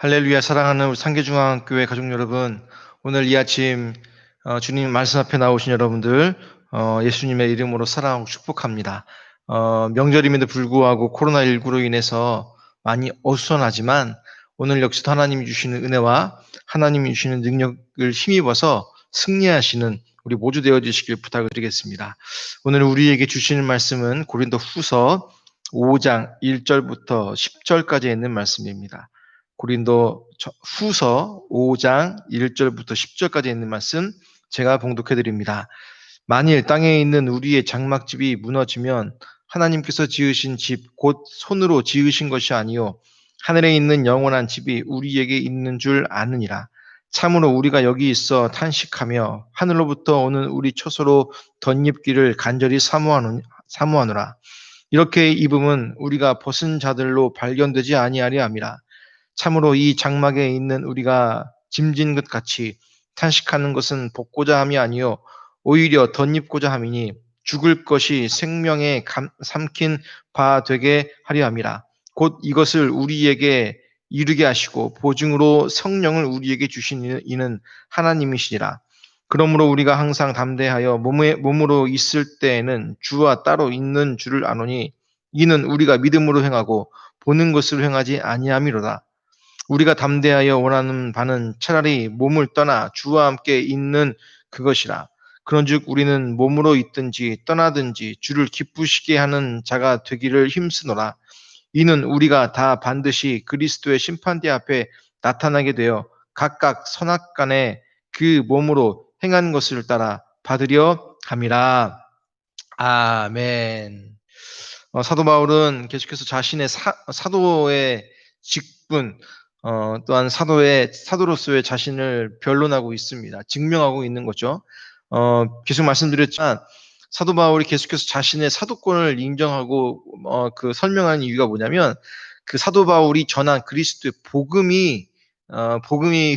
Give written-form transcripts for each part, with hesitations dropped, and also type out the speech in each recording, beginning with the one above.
할렐루야. 사랑하는 우리 상계중앙교회 가족 여러분, 오늘 이 아침 주님 말씀 앞에 나오신 여러분들 예수님의 이름으로 사랑하고 축복합니다. 명절임에도 불구하고 코로나19로 인해서 많이 어수선하지만 오늘 역시도 하나님이 주시는 은혜와 하나님이 주시는 능력을 힘입어서 승리하시는 우리 모두 되어주시길 부탁을 드리겠습니다. 오늘 우리에게 주시는 말씀은 고린도 후서 5장 1절부터 10절까지 있는 말씀입니다. 고린도 후서 5장 1절부터 10절까지 있는 말씀 제가 봉독해 드립니다. 만일 땅에 있는 우리의 장막집이 무너지면 하나님께서 지으신 집 곧 손으로 지으신 것이 아니요 하늘에 있는 영원한 집이 우리에게 있는 줄 아느니라. 참으로 우리가 여기 있어 탄식하며 하늘로부터 오는 우리 처소로 덧입기를 간절히 사모하노라. 이렇게 입음은 우리가 벗은 자들로 발견되지 아니하리 함이라. 참으로 이 장막에 있는 우리가 짐진 것 같이 탄식하는 것은 복고자 함이 아니요 오히려 덧입고자 함이니 죽을 것이 생명에 삼킨 바 되게 하려 함이라. 곧 이것을 우리에게 이루게 하시고 보증으로 성령을 우리에게 주신 이는 하나님이시니라. 그러므로 우리가 항상 담대하여 몸으로 있을 때에는 주와 따로 있는 줄을 아노니 이는 우리가 믿음으로 행하고 보는 것으로 행하지 아니함이로다. 우리가 담대하여 원하는 바는 차라리 몸을 떠나 주와 함께 있는 그것이라. 그런즉 우리는 몸으로 있든지 떠나든지 주를 기쁘시게 하는 자가 되기를 힘쓰노라. 이는 우리가 다 반드시 그리스도의 심판대 앞에 나타나게 되어 각각 선악간에 그 몸으로 행한 것을 따라 받으려 함이라. 아멘. 사도 바울은 계속해서 자신의 사도의 직분, 또한 사도로서의 자신을 변론하고 있습니다. 증명하고 있는 거죠. 계속 말씀드렸지만 사도 바울이 계속해서 자신의 사도권을 인정하고 그 설명하는 이유가 뭐냐면 그 사도 바울이 전한 그리스도의 복음이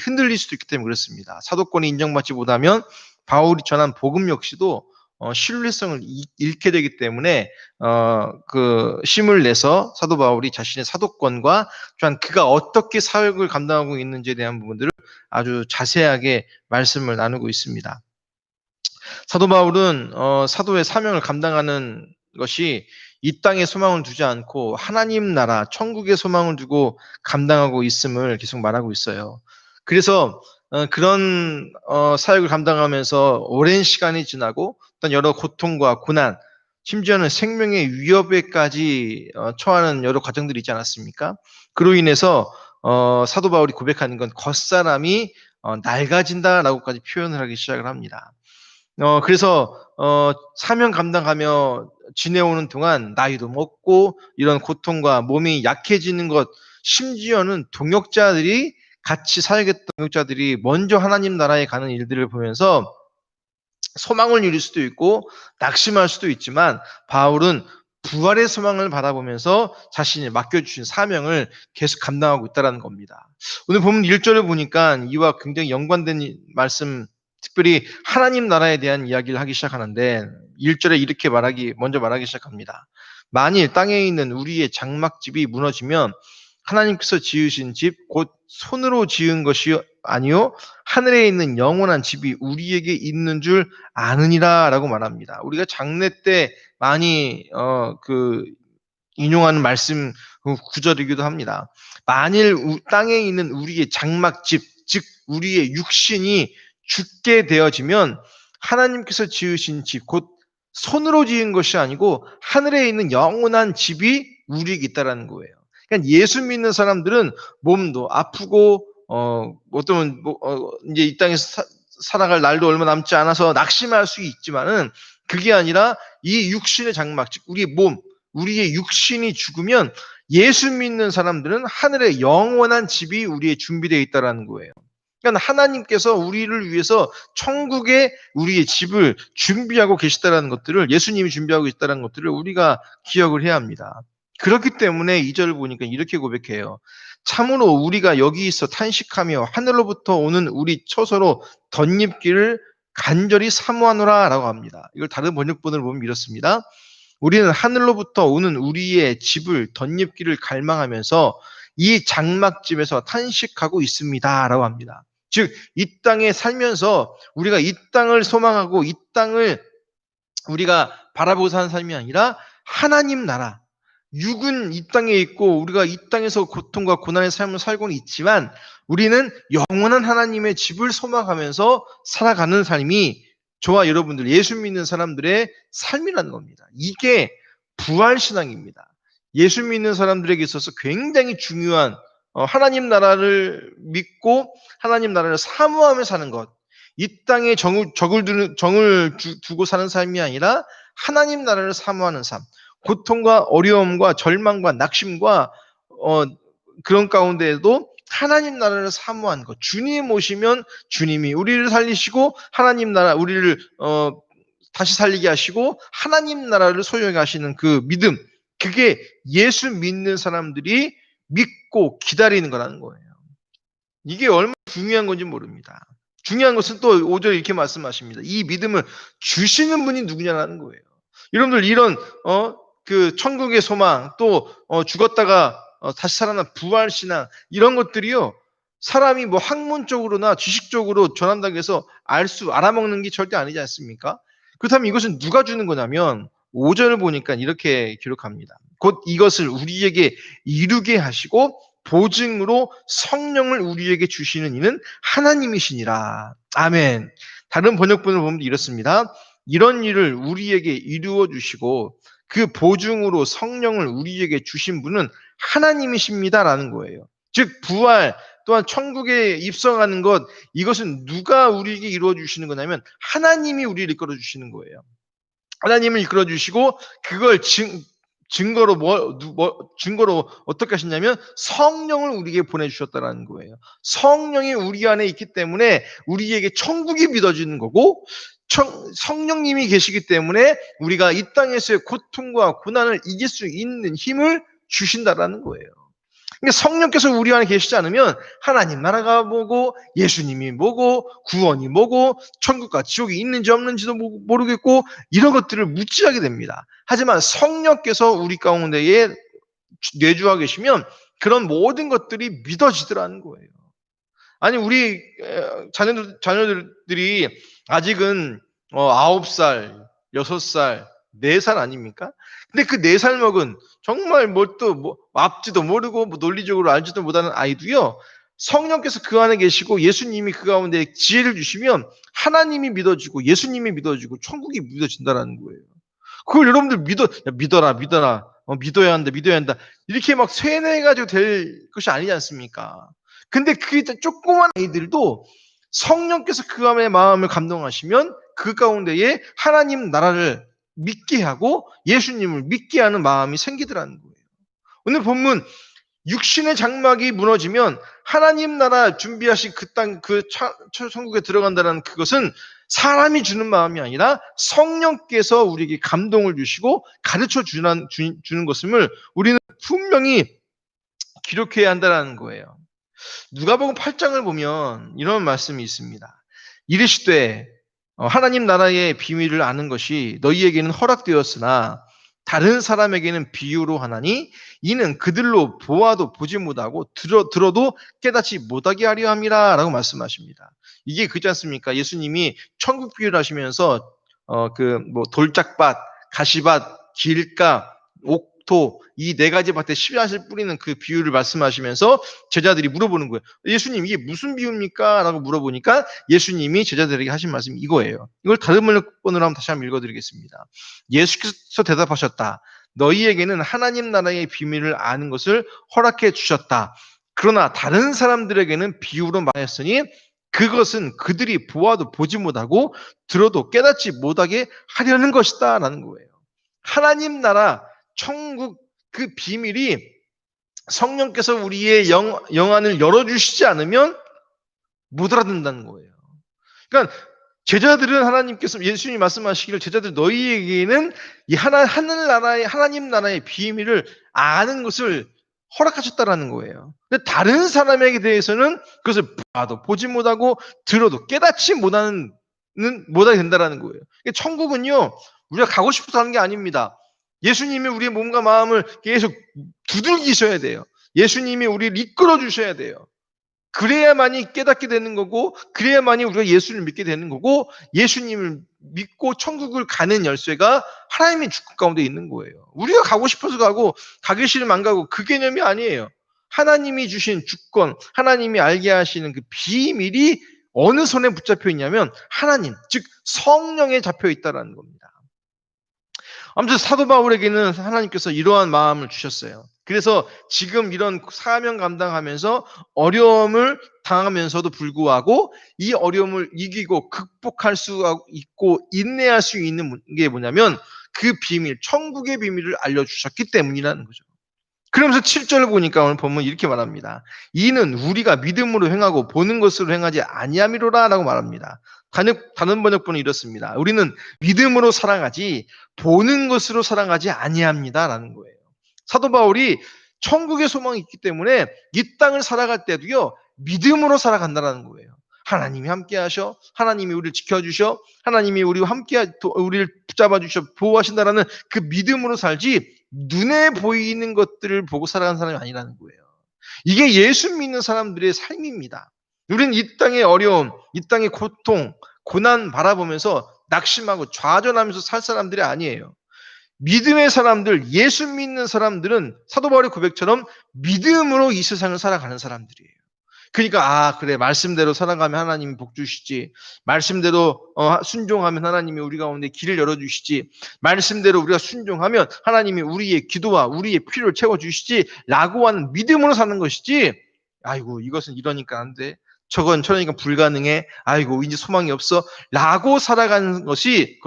흔들릴 수도 있기 때문에 그렇습니다. 사도권이 인정받지 못하면 바울이 전한 복음 역시도 신뢰성을 잃게 되기 때문에 그 힘을 내서 사도 바울이 자신의 사도권과 또한 그가 어떻게 사역을 감당하고 있는지에 대한 부분들을 아주 자세하게 말씀을 나누고 있습니다. 사도 바울은 사도의 사명을 감당하는 것이 이 땅에 소망을 두지 않고 하나님 나라 천국의 소망을 두고 감당하고 있음을 계속 말하고 있어요. 그래서 그런 사역을 감당하면서 오랜 시간이 지나고 어떤 여러 고통과 고난, 심지어는 생명의 위협에까지 처하는 여러 과정들이 있지 않았습니까? 그로 인해서 사도 바울이 고백하는 건 겉사람이 낡아진다라고까지 표현을 하기 시작을 합니다. 그래서 사명 감당하며 지내오는 동안 나이도 먹고 이런 고통과 몸이 약해지는 것, 심지어는 동역자들이 같이 사역했던 동역자들이 먼저 하나님 나라에 가는 일들을 보면서 소망을 누릴 수도 있고 낙심할 수도 있지만 바울은 부활의 소망을 바라보면서 자신이 맡겨주신 사명을 계속 감당하고 있다는 겁니다. 오늘 보면 1절을 보니까 이와 굉장히 연관된 말씀, 특별히 하나님 나라에 대한 이야기를 하기 시작하는데 1절에 이렇게 먼저 말하기 시작합니다. 만일 땅에 있는 우리의 장막집이 무너지면 하나님께서 지으신 집, 곧 손으로 지은 것이 아니요 하늘에 있는 영원한 집이 우리에게 있는 줄 아느니라 라고 말합니다. 우리가 장례 때 많이 인용하는 말씀 구절이기도 합니다. 만일 땅에 있는 우리의 장막집, 즉 우리의 육신이 죽게 되어지면 하나님께서 지으신 집, 곧 손으로 지은 것이 아니고 하늘에 있는 영원한 집이 우리에게 있다라는 거예요. 그러니까 예수 믿는 사람들은 몸도 아프고 어떤 이제 이 땅에서 살아갈 날도 얼마 남지 않아서 낙심할 수 있지만은 그게 아니라 이 육신의 장막, 즉 우리의 몸, 우리의 육신이 죽으면 예수 믿는 사람들은 하늘의 영원한 집이 우리의 준비되어 있다라는 거예요. 그러니까 하나님께서 우리를 위해서 천국에 우리의 집을 준비하고 계시다라는 것들을 예수님이 준비하고 있다는 것들을 우리가 기억을 해야 합니다. 그렇기 때문에 2절을 보니까 이렇게 고백해요. 참으로 우리가 여기 있어 탄식하며 하늘로부터 오는 우리 처소로 덧입기를 간절히 사모하노라 라고 합니다. 이걸 다른 번역본을 보면 이렇습니다. 우리는 하늘로부터 오는 우리의 집을 덧입기를 갈망하면서 이 장막집에서 탄식하고 있습니다라고 합니다. 즉, 이 땅에 살면서 우리가 이 땅을 소망하고 이 땅을 우리가 바라보고 사는 삶이 아니라 하나님 나라, 육은 이 땅에 있고 우리가 이 땅에서 고통과 고난의 삶을 살고는 있지만 우리는 영원한 하나님의 집을 소망하면서 살아가는 삶이 저와 여러분들, 예수 믿는 사람들의 삶이라는 겁니다. 이게 부활신앙입니다. 예수 믿는 사람들에게 있어서 굉장히 중요한 하나님 나라를 믿고 하나님 나라를 사모하며 사는 것. 이 땅에 정을 두고 사는 삶이 아니라 하나님 나라를 사모하는 삶. 고통과 어려움과 절망과 낙심과 그런 가운데에도 하나님 나라를 사모하는 것. 주님 오시면 주님이 우리를 살리시고 하나님 나라 우리를 다시 살리게 하시고 하나님 나라를 소유하게 하시는 그 믿음. 그게 예수 믿는 사람들이 믿고 기다리는 거라는 거예요. 이게 얼마나 중요한 건지 모릅니다. 중요한 것은 또 5절에 이렇게 말씀하십니다. 이 믿음을 주시는 분이 누구냐라는 거예요. 여러분들 이런 그 천국의 소망 또 죽었다가 다시 살아난 부활신앙 이런 것들이요. 사람이 뭐 학문적으로나 지식적으로 전한다고 해서 알아먹는 게 절대 아니지 않습니까? 그렇다면 이것은 누가 주는 거냐면 5절을 보니까 이렇게 기록합니다. 곧 이것을 우리에게 이루게 하시고 보증으로 성령을 우리에게 주시는 이는 하나님이시니라. 아멘. 다른 번역본을 보면 이렇습니다. 이런 일을 우리에게 이루어 주시고 그 보증으로 성령을 우리에게 주신 분은 하나님이십니다라는 거예요. 즉 부활 또한 천국에 입성하는 것, 이것은 누가 우리에게 이루어 주시는 거냐면 하나님이 우리를 이끌어 주시는 거예요. 하나님을 이끌어 주시고 그걸 증거로 증거로 어떻게 하셨냐면 성령을 우리에게 보내주셨다는 거예요. 성령이 우리 안에 있기 때문에 우리에게 천국이 믿어지는 거고 성령님이 계시기 때문에 우리가 이 땅에서의 고통과 고난을 이길 수 있는 힘을 주신다라는 거예요. 그러니까 성령께서 우리 안에 계시지 않으면 하나님 나라가 뭐고 예수님이 뭐고 구원이 뭐고 천국과 지옥이 있는지 없는지도 모르겠고 이런 것들을 묻지하게 됩니다. 하지만 성령께서 우리 가운데에 내주하고 계시면 그런 모든 것들이 믿어지더라는 거예요. 아니 우리 자녀들이 아직은 9살, 6살, 4살 아닙니까? 근데 그 4살 먹은 정말 앞지도 모르고 논리적으로 알지도 못하는 아이도요. 성령께서 그 안에 계시고 예수님이 그 가운데 지혜를 주시면 하나님이 믿어지고 예수님이 믿어지고 천국이 믿어진다는 거예요. 그걸 여러분들 믿어라. 믿어야 한다. 이렇게 막 세뇌해가지고 될 것이 아니지 않습니까? 근데 그 조그만 아이들도 성령께서 그 마음을 감동하시면 그 가운데에 하나님 나라를 믿게 하고 예수님을 믿게 하는 마음이 생기더라는 거예요. 오늘 본문 육신의 장막이 무너지면 하나님 나라 준비하신 그 땅, 천국에 들어간다는 그것은 사람이 주는 마음이 아니라 성령께서 우리에게 감동을 주시고 가르쳐 주는 것임을 우리는 분명히 기록해야 한다는 거예요. 누가복음 8장을 보면 이런 말씀이 있습니다. 이르시되 하나님 나라의 비밀을 아는 것이 너희에게는 허락되었으나 다른 사람에게는 비유로 하나니 이는 그들로 보아도 보지 못하고 들어도 깨닫지 못하게 하려 함이라 라고 말씀하십니다. 이게 그렇지 않습니까? 예수님이 천국 비유를 하시면서 돌짝밭, 가시밭, 길가, 옥토 이 4가지 밭에 씨앗을 뿌리는 그 비유를 말씀하시면서 제자들이 물어보는 거예요. 예수님 이게 무슨 비유입니까? 라고 물어보니까 예수님이 제자들에게 하신 말씀이 이거예요. 이걸 다른 번역본으로 한번 다시 한번 읽어드리겠습니다. 예수께서 대답하셨다. 너희에게는 하나님 나라의 비밀을 아는 것을 허락해 주셨다. 그러나 다른 사람들에게는 비유로 말했으니 그것은 그들이 보아도 보지 못하고 들어도 깨닫지 못하게 하려는 것이다 라는 거예요. 하나님 나라 천국 그 비밀이 성령께서 우리의 영안을 열어주시지 않으면 못 알아듣는다는 거예요. 그러니까 제자들은 하나님께서 예수님이 말씀하시기를 제자들 너희에게는 이 하나님 나라의 비밀을 아는 것을 허락하셨다라는 거예요. 근데 다른 사람에게 대해서는 그것을 봐도 보지 못하고 들어도 깨닫지 못하게 된다라는 거예요. 천국은요 우리가 가고 싶어서 하는 게 아닙니다. 예수님이 우리의 몸과 마음을 계속 두들기셔야 돼요. 예수님이 우리를 이끌어 주셔야 돼요. 그래야만이 깨닫게 되는 거고, 그래야만이 우리가 예수를 믿게 되는 거고, 예수님을 믿고 천국을 가는 열쇠가 하나님의 주권 가운데 있는 거예요. 우리가 가고 싶어서 가고 가기 싫으면 안 가고, 그 개념이 아니에요. 하나님이 주신 주권, 하나님이 알게 하시는 그 비밀이 어느 손에 붙잡혀 있냐면 하나님, 즉 성령에 잡혀 있다라는 겁니다. 아무튼 사도 바울에게는 하나님께서 이러한 마음을 주셨어요. 그래서 지금 이런 사명 감당하면서 어려움을 당하면서도 불구하고 이 어려움을 이기고 극복할 수 있고 인내할 수 있는 게 뭐냐면 그 비밀, 천국의 비밀을 알려주셨기 때문이라는 거죠. 그러면서 7절을 보니까 오늘 보면 이렇게 말합니다. 이는 우리가 믿음으로 행하고 보는 것으로 행하지 아니함이로라 라고 말합니다. 다른 번역본은 이렇습니다. 우리는 믿음으로 살아가지 보는 것으로 살아가지 아니합니다 라는 거예요. 사도 바울이 천국의 소망이 있기 때문에 이 땅을 살아갈 때도요, 믿음으로 살아간다는 거예요. 하나님이 함께 하셔, 하나님이 우리를 지켜주셔, 하나님이 우리와 함께 우리를 붙잡아 주셔 보호하신다라는 그 믿음으로 살지 눈에 보이는 것들을 보고 살아가는 사람이 아니라는 거예요. 이게 예수 믿는 사람들의 삶입니다. 우리는 이 땅의 어려움, 이 땅의 고통, 고난 바라보면서 낙심하고 좌절하면서 살 사람들이 아니에요. 믿음의 사람들, 예수 믿는 사람들은 사도 바울의 고백처럼 믿음으로 이 세상을 살아가는 사람들이에요. 그러니까 그래, 말씀대로 살아가면 하나님이 복 주시지, 말씀대로 순종하면 하나님이 우리 가운데 길을 열어주시지, 말씀대로 우리가 순종하면 하나님이 우리의 기도와 우리의 필요를 채워주시지 라고 하는 믿음으로 사는 것이지, 아이고 이것은 이러니까 안 돼, 저건 저러니까 불가능해, 아이고 이제 소망이 없어 라고 살아가는 것이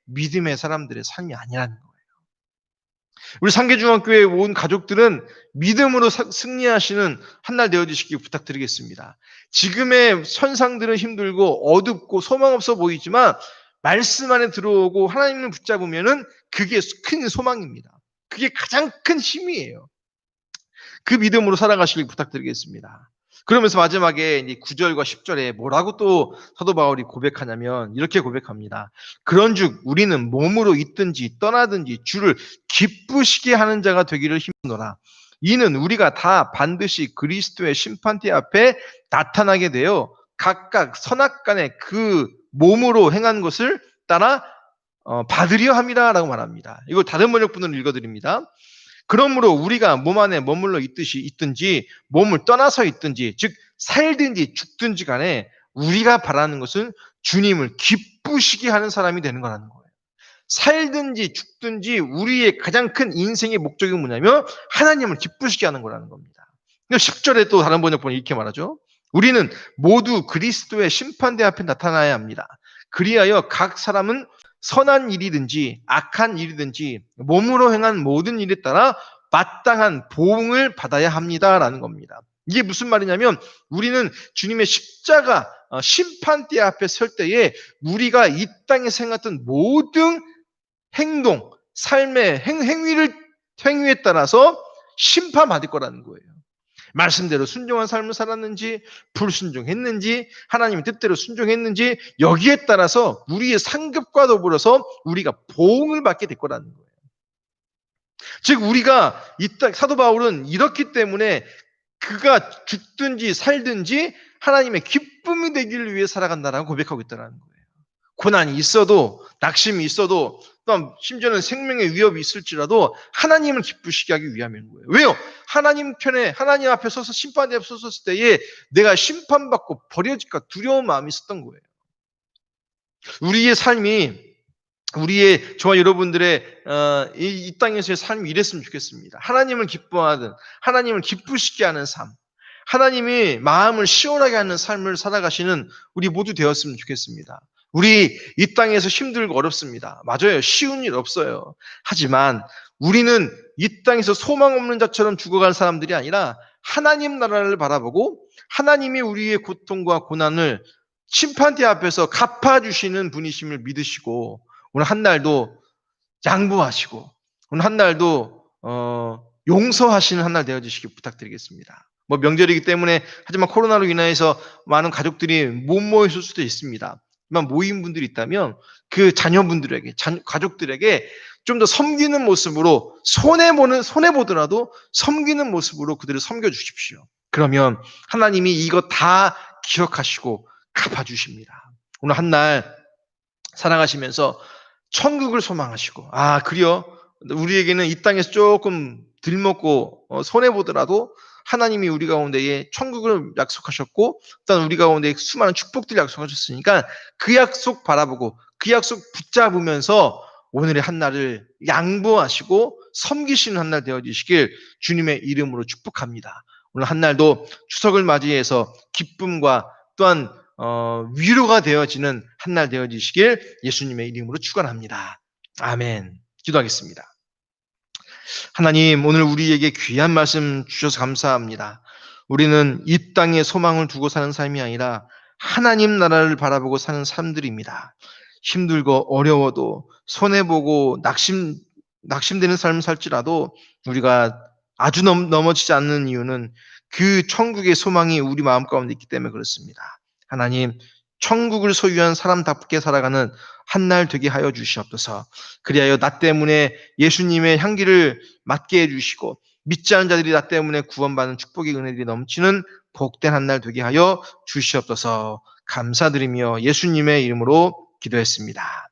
믿음의 사람들의 삶이 아니라는 거예요. 우리 상계중앙교회 온 가족들은 믿음으로 승리하시는 한 날 되어주시기 부탁드리겠습니다. 지금의 현상들은 힘들고 어둡고 소망 없어 보이지만 말씀 안에 들어오고 하나님을 붙잡으면은 그게 큰 소망입니다. 그게 가장 큰 힘이에요. 그 믿음으로 살아가시길 부탁드리겠습니다. 그러면서 마지막에 이제 9절과 10절에 뭐라고 또 사도 바울이 고백하냐면 이렇게 고백합니다. 그런즉 우리는 몸으로 있든지 떠나든지 주를 기쁘시게 하는 자가 되기를 힘노라. 이는 우리가 다 반드시 그리스도의 심판대 앞에 나타나게 되어 각각 선악간에 그 몸으로 행한 것을 따라 받으려 함이라라고 말합니다. 이걸 다른 번역본으로 읽어드립니다. 그러므로 우리가 몸 안에 머물러 있든지 몸을 떠나서 있든지 즉 살든지 죽든지 간에 우리가 바라는 것은 주님을 기쁘시게 하는 사람이 되는 거라는 거예요. 살든지 죽든지 우리의 가장 큰 인생의 목적이 뭐냐면 하나님을 기쁘시게 하는 거라는 겁니다. 10절에 또 다른 번역본이 이렇게 말하죠. 우리는 모두 그리스도의 심판대 앞에 나타나야 합니다. 그리하여 각 사람은 선한 일이든지 악한 일이든지 몸으로 행한 모든 일에 따라 마땅한 보응을 받아야 합니다라는 겁니다. 이게 무슨 말이냐면 우리는 주님의 십자가 심판대 앞에 설 때에 우리가 이 땅에 생각했던 모든 행동, 삶의 행위에 따라서 심판받을 거라는 거예요. 말씀대로 순종한 삶을 살았는지 불순종했는지 하나님의 뜻대로 순종했는지 여기에 따라서 우리의 상급과 더불어서 우리가 보응을 받게 될 거라는 거예요. 즉 우리가 사도 바울은 이렇기 때문에 그가 죽든지 살든지 하나님의 기쁨이 되기를 위해 살아간다라고 고백하고 있다는 거예요. 고난이 있어도 낙심이 있어도 또 심지어는 생명의 위협이 있을지라도 하나님을 기쁘시게 하기 위함인 거예요. 왜요? 하나님 편에 하나님 앞에 서서 심판대 앞에 섰을 때에 내가 심판받고 버려질까 두려운 마음이 있었던 거예요. 우리의 삶이 저와 여러분들의 이 땅에서의 삶이 이랬으면 좋겠습니다. 하나님을 기뻐하는 하나님을 기쁘시게 하는 삶, 하나님이 마음을 시원하게 하는 삶을 살아가시는 우리 모두 되었으면 좋겠습니다. 우리 이 땅에서 힘들고 어렵습니다. 맞아요. 쉬운 일 없어요. 하지만 우리는 이 땅에서 소망 없는 자처럼 죽어갈 사람들이 아니라 하나님 나라를 바라보고 하나님이 우리의 고통과 고난을 심판대 앞에서 갚아주시는 분이심을 믿으시고 오늘 한 날도 양보하시고 오늘 한 날도 용서하시는 한 날 되어주시기 부탁드리겠습니다. 명절이기 때문에 하지만 코로나로 인해서 많은 가족들이 못 모였을 수도 있습니다. 모인 분들이 있다면 그 자녀분들에게 가족들에게 좀 더 섬기는 모습으로 손해 보더라도 섬기는 모습으로 그들을 섬겨 주십시오. 그러면 하나님이 이거 다 기억하시고 갚아 주십니다. 오늘 한 날 살아가시면서 천국을 소망하시고, 그래요. 우리에게는 이 땅에서 조금 덜 먹고 손해 보더라도 하나님이 우리 가운데에 천국을 약속하셨고, 또한 우리 가운데 수많은 축복들을 약속하셨으니까 그 약속 바라보고 그 약속 붙잡으면서 오늘의 한 날을 양보하시고 섬기시는 한 날 되어지시길 주님의 이름으로 축복합니다. 오늘 한 날도 추석을 맞이해서 기쁨과 또한 위로가 되어지는 한 날 되어지시길 예수님의 이름으로 축원합니다. 아멘. 기도하겠습니다. 하나님, 오늘 우리에게 귀한 말씀 주셔서 감사합니다. 우리는 이 땅에 소망을 두고 사는 삶이 아니라 하나님 나라를 바라보고 사는 사람들입니다. 힘들고 어려워도 손해보고 낙심되는 삶을 살지라도 우리가 아주 넘어지지 않는 이유는 그 천국의 소망이 우리 마음 가운데 있기 때문에 그렇습니다. 하나님, 천국을 소유한 사람답게 살아가는 한 날 되게 하여 주시옵소서. 그리하여 나 때문에 예수님의 향기를 맡게 해주시고 믿지 않은 자들이 나 때문에 구원받는 축복의 은혜들이 넘치는 복된 한 날 되게 하여 주시옵소서. 감사드리며 예수님의 이름으로 기도했습니다.